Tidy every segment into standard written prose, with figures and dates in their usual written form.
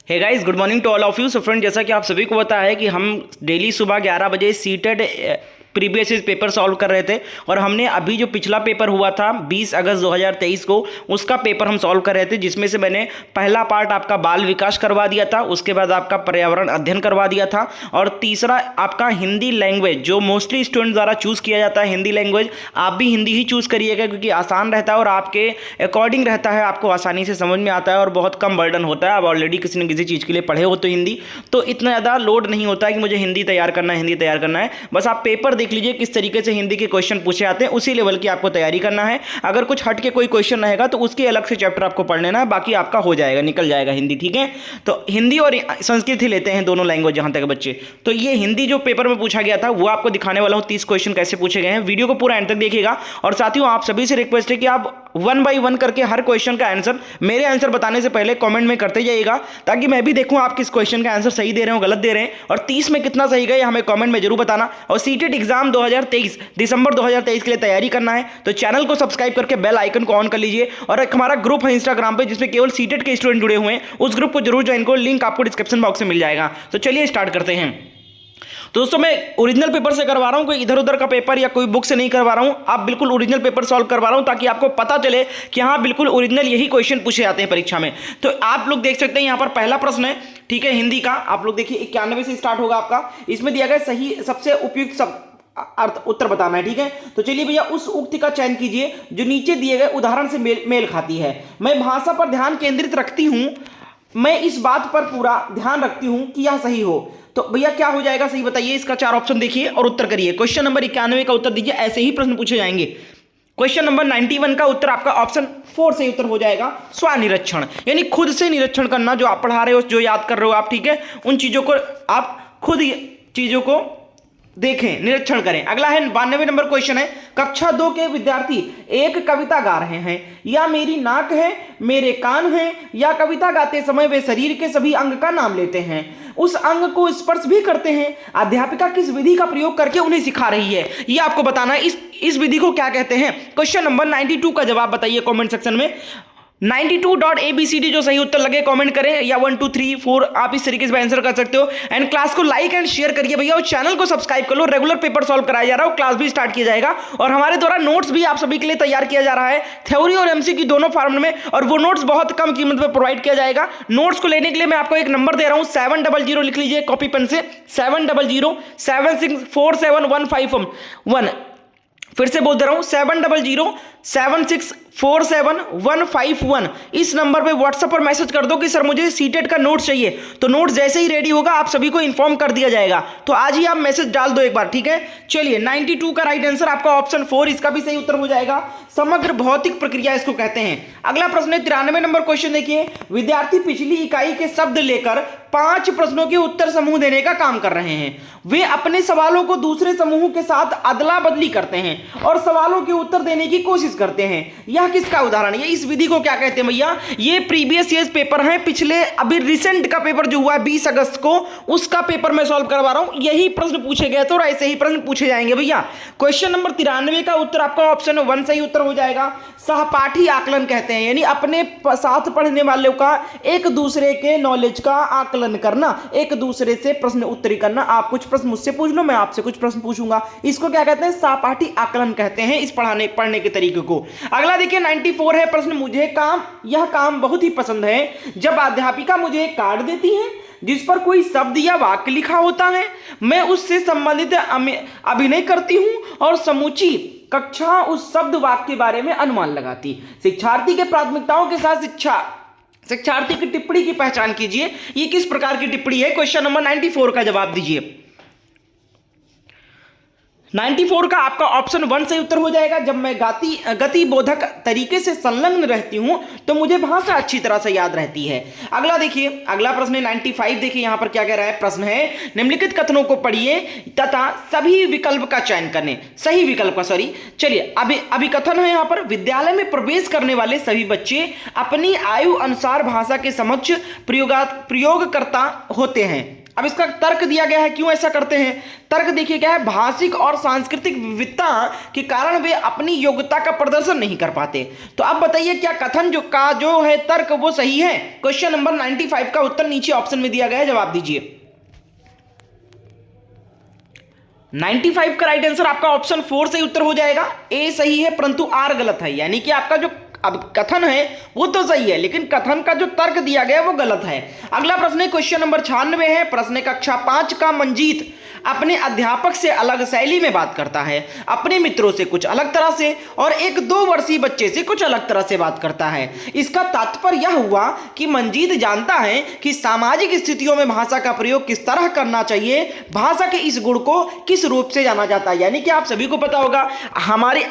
Hey guys, good morning to all of you. So friend, जैसा कि आप सभी को पता है कि हम डेली सुबह 11 बजे सीटेड प्रीवियस पेपर सॉल्व कर रहे थे और हमने अभी जो पिछला पेपर हुआ था 20 अगस्त 2023 को उसका पेपर हम सॉल्व कर रहे थे, जिसमें से मैंने पहला पार्ट आपका बाल विकास करवा दिया था, उसके बाद आपका पर्यावरण अध्ययन करवा दिया था और तीसरा आपका हिंदी लैंग्वेज जो मोस्टली स्टूडेंट द्वारा चूज़ किया जाता है। हिंदी लैंग्वेज आप भी हिंदी ही चूज़ करिएगा क्योंकि आसान रहता है और आपके अकॉर्डिंग रहता है, आपको आसानी से समझ में आता है और बहुत कम बर्डन होता है। आप ऑलरेडी किसी न किसी चीज़ के लिए पढ़े हो तो हिंदी तो इतना ज़्यादा लोड नहीं होता है कि मुझे हिंदी तैयार करना है, हिंदी तैयार करना है। बस आप पेपर देख लीजिए किस तरीके से हिंदी के क्वेश्चन पूछे आते हैं, उसी लेवल की आपको तैयारी करना है। अगर कुछ हट के कोई क्वेश्चन रहेगा तो उसके अलग से चैप्टर आपको पढ़ लेना है, बाकी आपका हो जाएगा, निकल जाएगा हिंदी। ठीक है, तो हिंदी और संस्कृत ही लेते हैं दोनों लैंग्वेज जहां तक बच्चे। तो ये हिंदी जो पेपर में पूछा गया था वो आपको दिखाने वाला हूं, 30 क्वेश्चन कैसे पूछे गए हैं। वीडियो को पूरा एंड तक देखिएगा और साथियों आप सभी से रिक्वेस्ट है कि आप 1 बाय 1 करके हर क्वेश्चन का आंसर मेरे आंसर बताने से पहले कमेंट में करते जाइएगा, ताकि मैं भी देखूं आप किस क्वेश्चन का आंसर सही दे रहे हो, गलत दे रहे हैं, और 30 में कितना सही गए हमें कमेंट में जरूर बताना। और सीटेट एग्जाम 2023 दिसंबर 2023 के लिए तैयारी करना है तो चैनल को सब्सक्राइब करके बेल आइकन को ऑन कर लीजिए। और एक हमारा ग्रुप है इंस्टाग्राम पे जिसमें केवल सीटेट के स्टूडेंट जुड़े हुए हैं, उस ग्रुप को जरूर ज्वाइन करो, लिंक आपको डिस्क्रिप्शन बॉक्स में मिल जाएगा। तो चलिए स्टार्ट करते हैं। तो दोस्तों मैं ओरिजिनल पेपर से करवा रहा हूं, कोई इधर उधर का पेपर या कोई बुक से नहीं करवा रहा हूं, आप बिल्कुल ओरिजिनल पेपर सॉल्व करवा रहा हूं ताकि आपको पता चले कि हाँ बिल्कुल ओरिजिनल यही क्वेश्चन पूछे जाते हैं परीक्षा में। तो आप लोग देख सकते हैं यहाँ पर पहला प्रश्न है, ठीक है, हिंदी का। आप लोग देखिए 91 से स्टार्ट होगा आपका, इसमें दिया गया सही सबसे उपयुक्त अर्थ उत्तर बताना है। ठीक है, तो चलिए भैया उस उक्ति का चयन कीजिए जो नीचे दिए गए उदाहरण से मेल खाती है। मैं भाषा पर ध्यान केंद्रित रखती हूं, मैं इस बात पर पूरा ध्यान रखती हूं कि यह सही हो। तो भैया क्या हो जाएगा सही बताइए, इसका 4 ऑप्शन देखिए और उत्तर करिए। क्वेश्चन नंबर 91 का उत्तर दीजिए, ऐसे ही प्रश्न पूछे जाएंगे। क्वेश्चन नंबर 91 का उत्तर आपका ऑप्शन 4 से उत्तर हो जाएगा, स्वनिरीक्षण, यानी खुद से निरीक्षण करना, जो आप पढ़ा रहे हो, जो याद कर रहे हो आप, ठीक है, उन चीजों को आप खुद चीजों को देखें, निरीक्षण करें। अगला है 92 नंबर क्वेश्चन है, कक्षा 2 के विद्यार्थी एक कविता गा रहे हैं, या मेरी नाक है, मेरे कान हैं, या कविता गाते समय वे शरीर के सभी अंग का नाम लेते हैं, उस अंग को स्पर्श भी करते हैं। अध्यापिका किस विधि का प्रयोग करके उन्हें सिखा रही है, ये आपको बताना है। इस विधि को क्या कहते हैं। क्वेश्चन नंबर 92 का जवाब बताइए कमेंट सेक्शन में। 92.abcd जो सही उत्तर लगे कमेंट करें, या 1 2 3 4 आप इस तरीके से आंसर कर सकते हो। एंड क्लास को लाइक एंड शेयर करिए भैया, और चैनल को सब्सक्राइब कर लो। रेगुलर पेपर सॉल्व कराया जा रहा है, क्लास भी स्टार्ट किया जाएगा और हमारे द्वारा नोट्स भी आप सभी के लिए तैयार किया जा रहा है, थ्योरी और एमसीक्यू दोनों फॉर्मेट में, और वो नोट्स बहुत कम कीमत पर प्रोवाइड किया जाएगा। नोट्स को लेने के लिए मैं आपको एक नंबर दे रहा हूं, 700 लिख लीजिए कॉपी पेन से, 70076471151। फिर से बोल दे रहा हूं, 70076471151। इस नंबर पे व्हाट्सएप पर मैसेज कर दो कि सर मुझे सीटेट का नोट चाहिए, तो नोट जैसे ही रेडी होगा आप सभी को इन्फॉर्म कर दिया जाएगा। तो आज ही आप मैसेज डाल दो एक बार, ठीक है। चलिए 92 का राइट आंसर आपका ऑप्शन 4, इसका भी सही उत्तर हो जाएगा। समग्र भौतिक प्रक्रिया इसको कहते हैं। अगला प्रश्न है 93 नंबर क्वेश्चन देखिए, विद्यार्थी पिछली इकाई के शब्द लेकर 5 प्रश्नों के उत्तर समूह देने का काम कर रहे हैं। वे अपने सवालों को दूसरे समूह के साथ अदला बदली करते हैं और सवालों के उत्तर देने की कोशिश करते हैं। यह किसका उदाहरण है, इस विधि को क्या कहते हैं भैया। ये प्रीवियस ईयर पेपर है, पिछले अभी रिसेंट का पेपर जो हुआ है 20 अगस्त को, उसका पेपर मैं सॉल्व करवा रहा हूं। यही प्रश्न पूछे गए थे और ऐसे ही प्रश्न पूछे जाएंगे भैया। क्वेश्चन नंबर 93 का उत्तर आपका ऑप्शन 1 सही उत्तर हो जाएगा। सहपाठी आकलन कहते हैं, यानी अपने साथ पढ़ने वालों का एक दूसरे के नॉलेज का आकलन करना, एक दूसरे से प्रश्न उत्तरी करना। आप कुछ प्रश्न मुझसे पूछ लो, मैं आपसे कुछ प्रश्न पूछूंगा, इसको क्या कहते हैं, सहपाठी आकलन कहते हैं इस पढ़ने के तरीके को। अगला देखिए 94 है प्रश्न, मुझे यह काम बहुत ही पसंद है जब अध्यापिका मुझे एक कार्ड देती है जिस पर कोई शब्द या वाक्य लिखा होता है, मैं उससे संबंधित अभिनय करती हूं और समूची कक्षा उस शब्द वाक्य के बारे में अनुमान लगाती। शिक्षार्थी के प्राथमिकताओं के साथ शिक्षार्थी की टिप्पणी की पहचान कीजिए, ये किस प्रकार की टिप्पणी है। क्वेश्चन नंबर 94 का जवाब दीजिए। 94 का आपका ऑप्शन 1 सही उत्तर हो जाएगा। जब मैं गति बोधक तरीके से संलग्न रहती हूं तो मुझे भाषा अच्छी तरह से याद रहती है। अगला देखिए, अगला प्रश्न है 95। देखिए यहां पर क्या कह रहा है, प्रश्न है निम्नलिखित कथनों को पढ़िए तथा सभी विकल्प का चयन करने, सही विकल्प का, सॉरी। चलिए अभी कथन है यहां पर, विद्यालय में प्रवेश करने वाले सभी बच्चे अपनी आयु अनुसार भाषा के समक्ष प्रयोगकर्ता होते हैं। अब इसका तर्क दिया गया है क्यों ऐसा करते हैं। तर्क देखिए क्या है, भाषिक और सांस्कृतिक विविधता के कारण वे अपनी योग्यता का प्रदर्शन नहीं कर पाते। तो अब बताइए क्या कथन जो है तर्क वो सही है। क्वेश्चन नंबर 95 का उत्तर नीचे ऑप्शन में दिया गया है, जवाब दीजिए। 95 का राइट आंसर आपका ऑप्शन 4 से उत्तर हो जाएगा। ए सही है परंतु आर गलत है, यानी कि आपका जो अब कथन है वो तो सही है लेकिन कथन का जो तर्क दिया गया है वो गलत है। अगला प्रश्न है क्वेश्चन नंबर 96 है। प्रश्न कक्षा 5 का मंजीत अपने अध्यापक से अलग शैली में बात करता है, अपने मित्रों से कुछ अलग तरह से और एक 2 वर्षीय बच्चे से कुछ अलग तरह से बात करता है। इसका तात्पर्य यह हुआ कि मंजीत जानता है कि सामाजिक स्थितियों में भाषा का प्रयोग किस तरह करना चाहिए। भाषा के इस गुण को किस रूप से जाना जाता है, यानी कि आप सभी को पता होगा,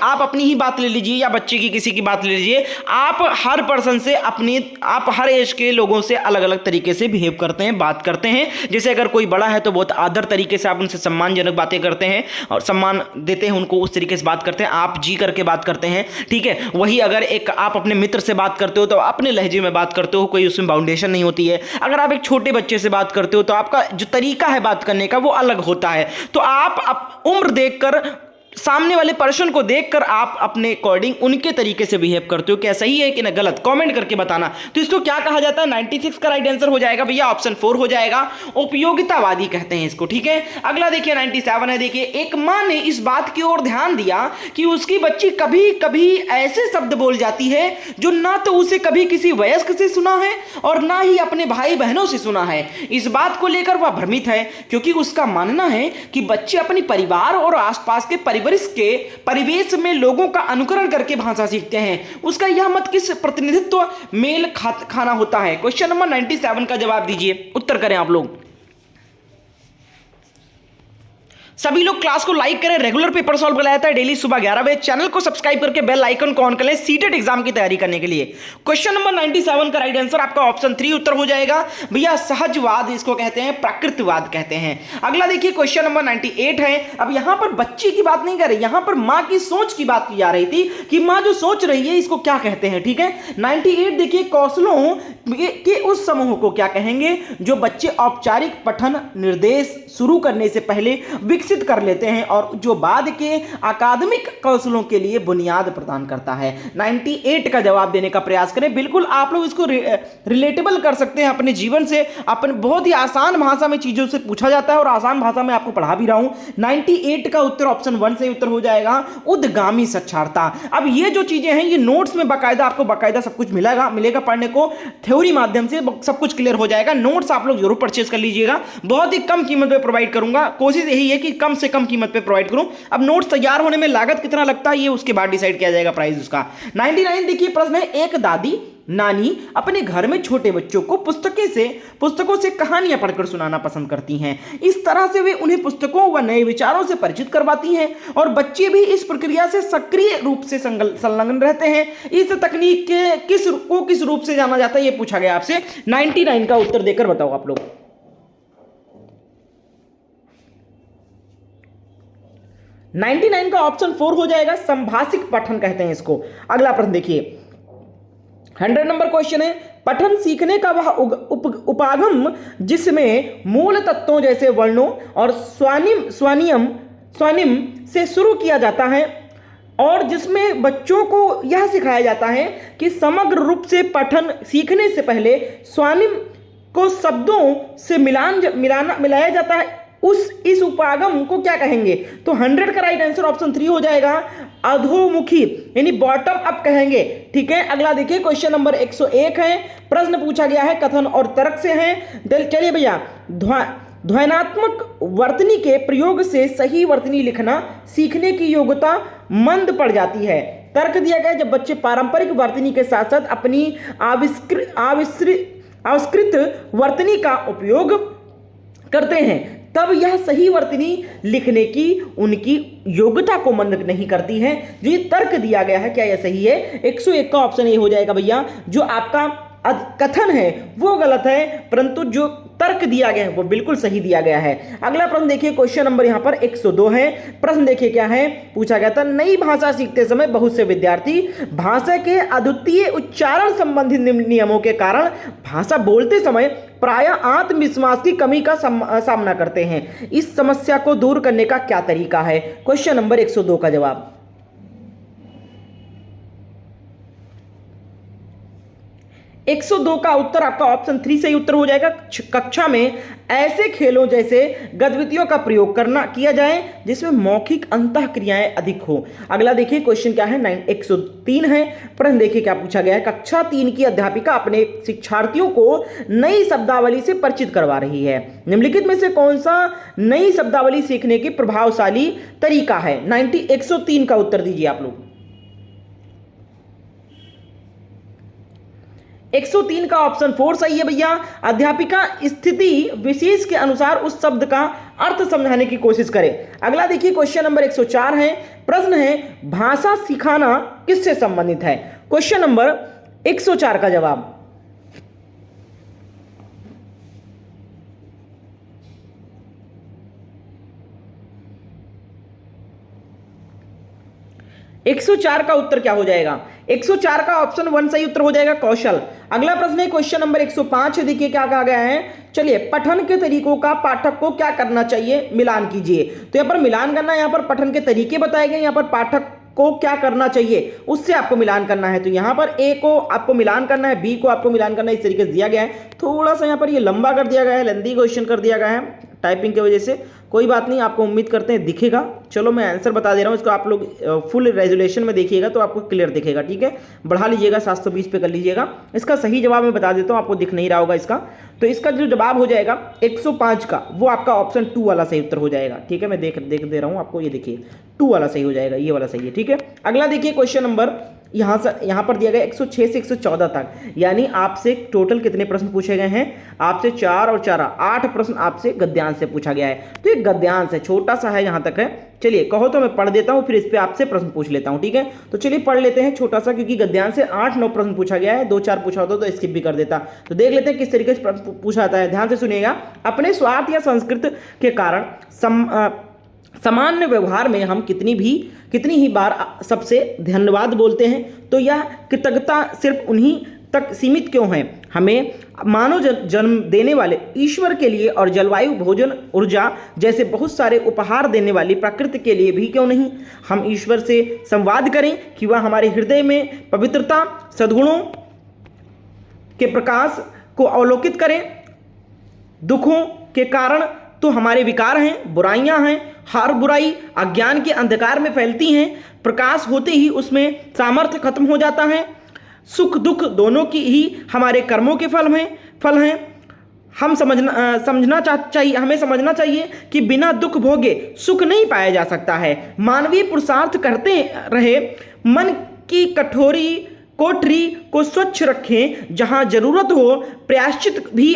आप अपनी ही बात ले लीजिए या बच्चे की किसी की बात ले लीजिए, आप हर पर्सन से आप हर एज के लोगों से अलग अलग तरीके से बिहेव करते हैं, बात करते हैं। जैसे अगर कोई बड़ा है तो बहुत आदर तरीके से आप उनसे सम्मानजनक बातें करते हैं और सम्मान देते हैं उनको, उस तरीके से बात करते हैं, आप जी करके बात करते हैं, ठीक है। वही अगर एक आप अपने मित्र से बात करते हो तो अपने लहजे में बात करते हो, कोई उसमें बाउंडेशन नहीं होती है। अगर आप एक छोटे बच्चे से बात करते हो तो आपका जो तरीका है बात करने का वो अलग होता है। तो आप उम्र देखकर, सामने वाले पर्सन को देखकर आप अपने अकॉर्डिंग उनके तरीके से बिहेव करते हो। क्या सही है कि ना गलत, कमेंट करके बताना। तो इसको क्या कहा जाता है, 96 का राइट आंसर हो जाएगा भैया, ऑप्शन 4 हो जाएगा, उपयोगितावादी कहते हैं इसको, ठीक है। अगला देखिए 97 है। देखिए एक माँ ने इस बात की ओर ध्यान दिया कि उसकी बच्ची कभी कभी ऐसे शब्द बोल जाती है जो ना तो उसे कभी किसी वयस्क से सुना है और ना ही अपने भाई बहनों से सुना है। इस बात को लेकर वह भ्रमित है क्योंकि उसका मानना है कि बच्चे अपने परिवार और आसपास के परिवेश में लोगों का अनुकरण करके भाषा सीखते हैं। उसका यह मत किस प्रतिनिधित्व मेल खाना होता है। क्वेश्चन नंबर 97 का जवाब दीजिए, उत्तर करें आप लोग। सभी लोग क्लास को लाइक करें। रेगुलर पेपर सॉल्व कराया जाता है डेली सुबह 11 बजे। चैनल को सब्सक्राइब करके बेल आइकन को ऑन कर लें सीटेट एग्जाम की तैयारी करने के लिए। क्वेश्चन नंबर 97 का राइट आंसर आपका ऑप्शन 3 उत्तर हो जाएगा भैया। सहजवाद इसको कहते हैं, प्राकृतवाद कहते हैं। अगला देखिए क्वेश्चन नंबर 98 है। अब यहां पर बच्ची की बात नहीं कर रही, यहां पर मां की सोच की बात की जा रही थी कि मां जो सोच रही है इसको क्या कहते हैं, ठीक है। 98 देखिए कौशलों के उस समूह को क्या कहेंगे जो बच्चे औपचारिक पठन निर्देश शुरू करने से पहले विकसित कर लेते हैं और जो बाद के अकादमिक कौशलों के लिए बुनियाद प्रदान करता है। 98 का जवाब देने का प्रयास करें। बिल्कुल आप लोग इसको रिलेटेबल कर सकते हैं अपने जीवन से। अपने बहुत ही आसान भाषा में चीजों से पूछा जाता है और आसान भाषा में आपको पढ़ा भी रहा हूं। 98 का उत्तर ऑप्शन 1 से उत्तर हो जाएगा, उद्गामी साक्षरता। अब ये जो चीजें हैं ये नोट्स में आपको बाकायदा सब कुछ मिलेगा पढ़ने को, थ्योरी माध्यम से सब कुछ क्लियर हो जाएगा। नोट्स आप लोग जरूर परचेज कर लीजिएगा, बहुत ही कम कीमत पे प्रोवाइड करूंगा। कोशिश यही है कि कम से कम कीमत पे प्रोवाइड करूं। अब नोट्स तैयार होने में लागत कितना लगता है ये उसके बाद डिसाइड किया जाएगा प्राइस उसका। 99 देखिए प्रश्न है। एक दादी नानी अपने घर में छोटे बच्चों को पुस्तकों से कहानियां पढ़कर सुनाना पसंद करती हैं। इस तरह से वे उन्हें पुस्तकों व नए विचारों से परिचित करवाती हैं और बच्चे भी इस प्रक्रिया से सक्रिय रूप से संलग्न रहते हैं। इस तकनीक के किस रूप से जाना जाता है ये पूछा गया आपसे। 99 का उत्तर देकर बताओ आप लोग। 99 का ऑप्शन 4 हो जाएगा, संभाषिक पठन कहते हैं इसको। अगला प्रश्न देखिए 100 नंबर क्वेश्चन है। पठन सीखने का वह उपागम जिसमें मूल तत्वों जैसे वर्णों और स्वनिम से शुरू किया जाता है और जिसमें बच्चों को यह सिखाया जाता है कि समग्र रूप से पठन सीखने से पहले स्वनिम को शब्दों से मिलाया जाता है, इस उपागम को क्या कहेंगे। तो 100 का राइट आंसर ऑप्शन 3 हो जाएगा, अधोमुखी यानी बॉटम अप कहेंगे, ठीक है। अगला देखिए क्वेश्चन नंबर 101 है। प्रश्न पूछा गया है कथन और तर्क से है। चलिए भैया, ध्वन्यात्मक वर्तनी के प्रयोग से सही वर्तनी लिखना सीखने की योग्यता मंद पड़ जाती है। तर्क दिया गया जब बच्चे पारंपरिक वर्तनी के साथ साथ अपनी आविष्कृत वर्तनी का उपयोग करते हैं तब यह सही वर्तनी लिखने की उनकी योग्यता को मंद नहीं करती है। जो ये तर्क दिया गया है क्या यह सही है। 101 का ऑप्शन ये हो जाएगा भैया। जो आपका कथन है वो गलत है परंतु जो तर्क दिया गया है वो बिल्कुल सही दिया गया है। अगला प्रश्न देखिए, क्वेश्चन नंबर यहां पर 102 है। प्रश्न देखिए क्या है, पूछा गया था, नई भाषा सीखते समय बहुत से विद्यार्थी भाषा के अद्वितीय उच्चारण संबंधी नियमों के कारण भाषा बोलते समय प्रायः आत्मविश्वास की कमी का सामना करते हैं। इस समस्या को दूर करने का क्या तरीका है? क्वेश्चन नंबर 102 का जवाब 102 का उत्तर आपका ऑप्शन 3 सही उत्तर हो जाएगा। कक्षा में ऐसे खेलों जैसे गतिविधियों का प्रयोग किया जाए जिसमें मौखिक अंतः क्रियाएं अधिक हो। अगला देखिए क्वेश्चन क्या है, 103 है। प्रश्न देखिए क्या पूछा गया है, कक्षा 3 की अध्यापिका अपने शिक्षार्थियों को नई शब्दावली से परिचित करवा रही है। निम्नलिखित में से कौन सा नई शब्दावली सीखने की प्रभावशाली तरीका है? 103 का उत्तर दीजिए आप लोग। 103 का ऑप्शन 4 सही है भैया। अध्यापिका स्थिति विशेष के अनुसार उस शब्द का अर्थ समझाने की कोशिश करे। अगला देखिए क्वेश्चन नंबर 104 है। प्रश्न है, भाषा सिखाना किससे संबंधित है? क्वेश्चन नंबर 104 का जवाब 104 का उत्तर क्या हो जाएगा? 104 का ऑप्शन 1 सही उत्तर हो जाएगा, कौशल। अगला प्रश्न है क्वेश्चन नंबर 105 है। देखिए क्या कहा गया है, चलिए, पठन के तरीकों का पाठक को क्या करना चाहिए, मिलान कीजिए। तो यहाँ पर मिलान करना है, यहाँ पर पठन के तरीके बताए गए, यहाँ पर पाठक को क्या करना चाहिए उससे आपको मिलान करना है। तो यहाँ पर ए को आपको मिलान करना है, बी को आपको मिलान करना है, इस तरीके से दिया गया है। थोड़ा सा यहाँ पर ये लंबा कर दिया गया है, लेंथी क्वेश्चन कर दिया गया है टाइपिंग की वजह से, कोई बात नहीं, आपको उम्मीद करते हैं दिखेगा। चलो मैं आंसर बता दे रहा हूँ, इसको आप लोग फुल रेजोल्यूशन में देखिएगा तो आपको क्लियर दिखेगा, ठीक है। बढ़ा लीजिएगा, 720 पे कर लीजिएगा। इसका सही जवाब मैं बता देता हूँ, आपको दिख नहीं रहा होगा इसका। तो इसका जो जवाब हो जाएगा 105 का, वो आपका ऑप्शन 2 वाला सही उत्तर हो जाएगा, ठीक है। मैं देख दे रहा हूँ आपको, ये देखिए 2 वाला सही हो जाएगा, ये वाला सही है, ठीक है। अगला देखिए क्वेश्चन नंबर यहाँ पर दिया गया 106 से 114 तक, यानी आपसे टोटल कितने प्रश्न पूछे गए हैं? आपसे 4 और 4 8 प्रश्न आपसे गद्यांश से पूछा गया है। तो एक गद्यांश है, छोटा सा है, यहाँ तक है। चलिए कहो तो मैं पढ़ देता हूँ, फिर इस पे आपसे प्रश्न पूछ लेता हूँ, ठीक है। तो चलिए पढ़ लेते हैं छोटा सा, क्योंकि गद्यांश से 8-9 प्रश्न पूछा गया है, 2-4 पूछा होता तो स्किप भी कर देता। तो देख लेते हैं किस तरीके से पूछा जाता है, ध्यान से सुनिएगा। अपने स्वार्थ या संस्कृत के कारण सामान्य व्यवहार में हम कितनी ही बार सबसे धन्यवाद बोलते हैं, तो यह कृतज्ञता सिर्फ उन्हीं तक सीमित क्यों है? हमें मानव जन्म देने वाले ईश्वर के लिए और जलवायु, भोजन, ऊर्जा जैसे बहुत सारे उपहार देने वाली प्रकृति के लिए भी क्यों नहीं हम ईश्वर से संवाद करें कि वह हमारे हृदय में पवित्रता, सद्गुणों के प्रकाश को अवलोकित करें। दुखों के कारण तो हमारे विकार हैं, बुराइयां हैं, हर बुराई अज्ञान के अंधकार में फैलती हैं, प्रकाश होते ही उसमें सामर्थ्य खत्म हो जाता है। सुख दुख दोनों की ही हमारे कर्मों के फल हैं। हमें समझना चाहिए कि बिना दुख भोगे सुख नहीं पाया जा सकता है। मानवीय पुरुषार्थ करते रहे, मन की कोठरी को स्वच्छ रखें, जहां जरूरत हो प्रायश्चित भी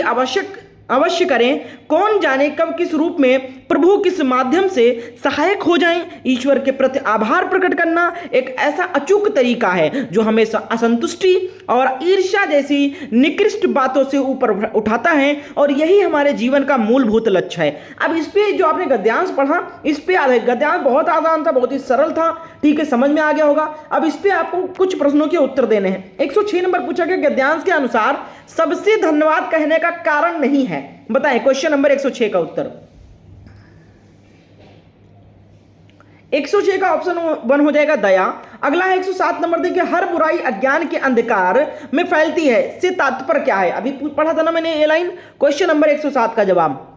अवश्य करें। कौन जाने कब किस रूप में प्रभु किस माध्यम से सहायक हो जाएं। ईश्वर के प्रति आभार प्रकट करना एक ऐसा अचूक तरीका है जो हमें असंतुष्टि और ईर्ष्या जैसी निकृष्ट बातों से ऊपर उठाता है, और यही हमारे जीवन का मूलभूत लक्ष्य है। अब इस पे जो आपने गद्यांश पढ़ा, इस पे गद्यांश बहुत आसान था, बहुत ही सरल था, ठीक है, समझ में आ गया होगा। अब इस पे आपको कुछ प्रश्नों के उत्तर देने हैं। 106 नंबर पूछा गया, गद्यांश के अनुसार सबसे धन्यवाद कहने का कारण नहीं है, बताएं। क्वेश्चन नंबर 106 का उत्तर 106 का ऑप्शन 1 हो जाएगा, दया। अगला है 107 नंबर, देखिए, हर बुराई अज्ञान के अंधकार में फैलती है से तात्पर्य क्या है? अभी पढ़ा था ना मैंने ये लाइन। क्वेश्चन नंबर 107 का जवाब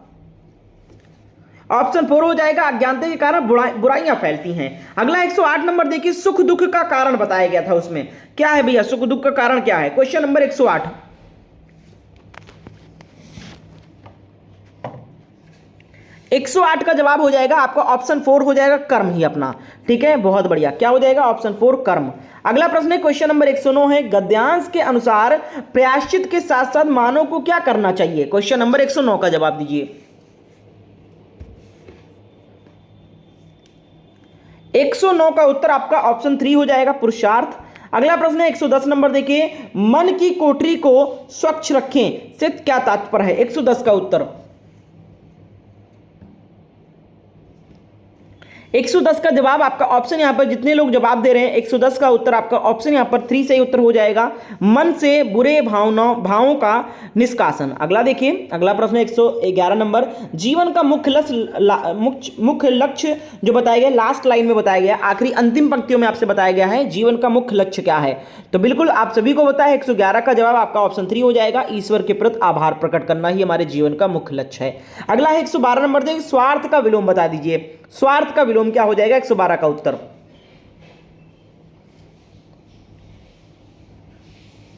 ऑप्शन 4 हो जाएगा, अज्ञानता के कारण बुराइयां फैलती हैं। अगला 108 नंबर देखिए, सुख दुख का कारण बताया गया था, उसमें क्या है भैया, सुख दुख का कारण क्या है? क्वेश्चन नंबर 108 108 का जवाब हो जाएगा आपका ऑप्शन 4 हो जाएगा, कर्म ही अपना, ठीक है, बहुत बढ़िया। क्या हो जाएगा? ऑप्शन 4 कर्म। अगला प्रश्न है क्वेश्चन नंबर 109 है, गद्यांश के अनुसार प्रायश्चित के साथ साथ मानव को क्या करना चाहिए? क्वेश्चन नंबर 109 का जवाब दीजिए। 109 का उत्तर आपका ऑप्शन 3 हो जाएगा, पुरुषार्थ। अगला प्रश्न है 110 नंबर, देखिए मन की कोठरी को स्वच्छ रखें से क्या तात्पर्य है? 110 का उत्तर 110 का जवाब आपका ऑप्शन यहां पर जितने लोग जवाब दे रहे हैं 110 का उत्तर आपका ऑप्शन यहां पर 3 सही उत्तर हो जाएगा, मन से बुरे भावों का निष्कासन। अगला देखिए, अगला प्रश्न 111 नंबर, जीवन का मुख्य लक्ष्य जो बताया गया लास्ट लाइन में बताया गया, आखिरी अंतिम पंक्तियों में आपसे बताया गया है जीवन का मुख्य लक्ष्य क्या है? तो बिल्कुल आप सभी को पता है 111 का जवाब आपका ऑप्शन 3 हो जाएगा, ईश्वर के प्रति आभार प्रकट करना ही हमारे जीवन का मुख्य लक्ष्य है। अगला है 112 नंबर, देखिए स्वार्थ का विलोम बता दीजिए, स्वार्थ का विलोम क्या हो जाएगा? 112 का उत्तर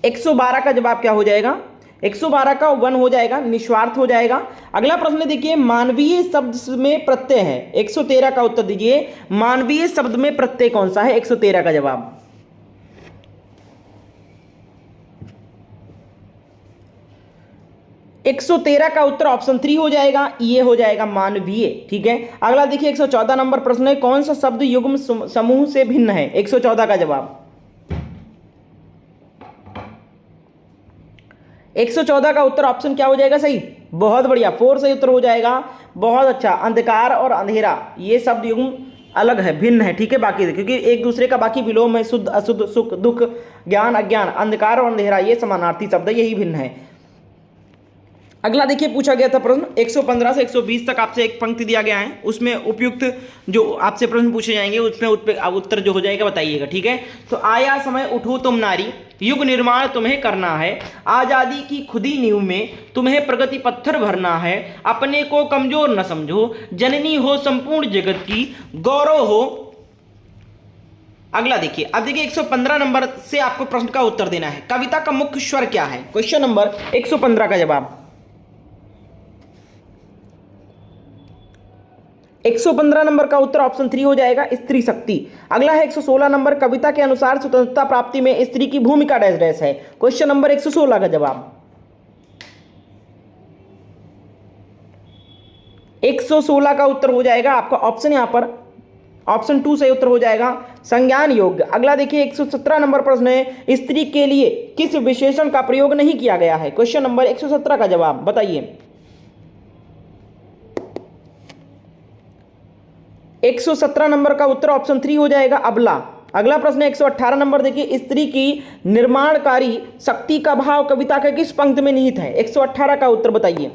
112 का जवाब क्या हो जाएगा? 112 का 1 हो जाएगा, निस्वार्थ हो जाएगा। अगला प्रश्न देखिए, मानवीय शब्द में प्रत्यय है, 113 का उत्तर दीजिए, मानवीय शब्द में प्रत्यय कौन सा है? 113 का जवाब 113 का उत्तर ऑप्शन 3 हो जाएगा, ये हो जाएगा मानवीय। ठीक है, अगला देखिए 114 नंबर प्रश्न है, कौन सा शब्द युग्म समूह से भिन्न है? 114 का जवाब 114 का उत्तर ऑप्शन क्या हो जाएगा? सही, बहुत बढ़िया, 4 सही उत्तर हो जाएगा, बहुत अच्छा। अंधकार और अंधेरा ये शब्द युग्म अलग है, भिन्न है। ठीक है, बाकी क्योंकि एक दूसरे का बाकी विलोम है, शुद्ध अशुद्ध, सुख दुख, ज्ञान अज्ञान, अंधकार और अंधेरा ये समानार्थी शब्द है, यही भिन्न है। अगला देखिए पूछा गया था प्रश्न 115 से 120 तक आपसे एक पंक्ति दिया गया है, उसमें उपयुक्त जो आपसे प्रश्न पूछे जाएंगे उसमें उत्तर जो हो जाएगा बताइएगा। ठीक है, तो आया समय उठो तुम नारी, युग निर्माण तुम्हें करना है, आजादी की खुदी नींव में तुम्हें प्रगति पत्थर भरना है, अपने को कमजोर न समझो, जननी हो संपूर्ण जगत की, गौरव हो। अगला देखिए, अब देखिए 115 नंबर से आपको प्रश्न का उत्तर देना है, कविता का मुख्य स्वर क्या है? क्वेश्चन नंबर 115 का जवाब 115 नंबर का उत्तर ऑप्शन 3 हो जाएगा, स्त्री शक्ति। अगला है 116 नंबर, कविता के अनुसार स्वतंत्रता प्राप्ति में स्त्री की भूमिका डैश डैश है। क्वेश्चन नंबर 116 का जवाब 116 का उत्तर हो जाएगा आपका ऑप्शन यहां पर ऑप्शन 2 सही उत्तर हो जाएगा, संज्ञान योग्य। अगला देखिए 117 नंबर प्रश्न है, स्त्री के लिए किस विशेषण का प्रयोग नहीं किया गया है? क्वेश्चन नंबर 117 का जवाब बताइए। 117 नंबर का उत्तर ऑप्शन 3 हो जाएगा, अबला। अगला प्रश्न 118 नंबर देखिए, स्त्री की निर्माणकारी शक्ति का भाव कविता के किस पंक्ति में निहित है? 118 का उत्तर बताइए।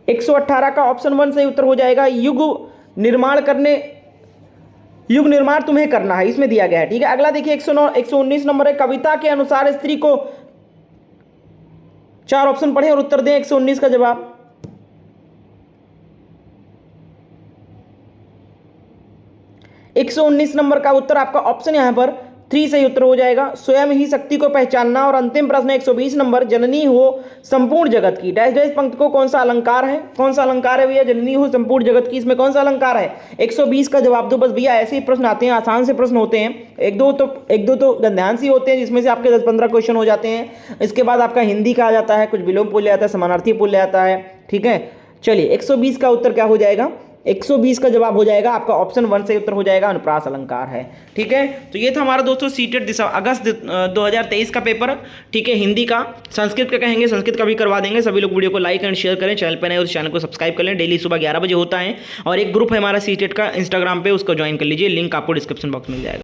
118 का ऑप्शन 1 सही उत्तर हो जाएगा, युग निर्माण तुम्हें करना है, इसमें दिया गया है। ठीक है, अगला देखिए 119 नंबर है, कविता के अनुसार स्त्री को 4 ऑप्शन पढ़े और उत्तर दें 119 का जवाब। 119 नंबर का उत्तर आपका ऑप्शन यहां पर 3 सही उत्तर हो जाएगा, स्वयं ही शक्ति को पहचानना। और अंतिम प्रश्न 120 नंबर, जननी हो संपूर्ण जगत की डैश डैश पंक्ति को कौन सा अलंकार है? कौन सा अलंकार है भैया? जननी हो संपूर्ण जगत की, इसमें कौन सा अलंकार है? 120 का जवाब दो बस भैया, ऐसे ही प्रश्न आते हैं, आसान से प्रश्न होते हैं, एक दो तो गद्यांश होते हैं जिसमें से आपके 10-15 क्वेश्चन हो जाते हैं। इसके बाद आपका हिंदी का आ जाता है, कुछ विलोम पुल ले आता है, समानार्थी पुल ले आता है। ठीक है, चलिए 120 का उत्तर क्या हो जाएगा? 120 का जवाब हो जाएगा आपका ऑप्शन 1 से उत्तर हो जाएगा, अनुप्रास अलंकार है। ठीक है, तो ये था हमारा दोस्तों सीटेट अगस्त 2023 का पेपर। ठीक है, हिंदी का, संस्कृत का कहेंगे, संस्कृत का भी करवा देंगे। सभी लोग वीडियो को लाइक एंड शेयर करें, चैनल पर नए उस चैनल को सब्सक्राइब कर लें। डेली सुबह 11 बजे होता है और एक ग्रुप है हमारा सीटेट का इंस्टाग्राम पे, उसको ज्वाइन कर लीजिए, लिंक आपको डिस्क्रिप्शन बॉक्स में मिल जाएगा।